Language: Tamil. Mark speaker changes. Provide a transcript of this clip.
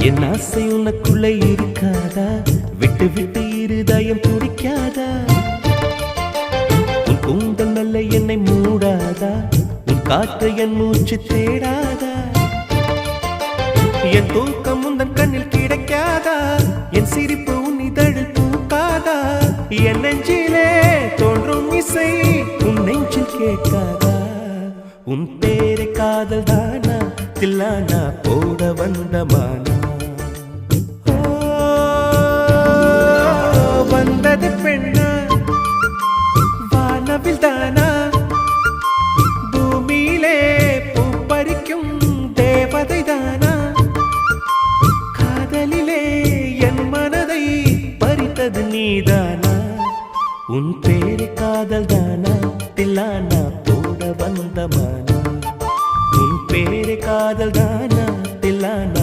Speaker 1: என் ஆசை உனக்குள்ளே இருக்காதா? விட்டு விட்டு இருதயம் துடிக்காதா? உன் கூந்தல் நல்ல என்னை மூடாதா? உன் காற்று என் மூச்சு தேடாதா? என் தூக்கம் உந்தன் கண்ணில் கிடைக்காதா? என் சிரிப்பு உன் இதழில் பூக்காதா? என் நெஞ்சிலே தோன்றும் இசை உன் நெஞ்சில் கேட்காதா? உன் பேரை காதல் தானா தில்லானா போட வந்த மானா? வந்தது பெண்ணா வானவில் தானா? பூமியிலே பூ பறிக்கும் தேவதை தானா? காதலிலே என் மனதை பறித்தது நீதானா? உன் பேரை காதல் தானா தில்லானா போட வந்த மானா? உன் பேரை காதல்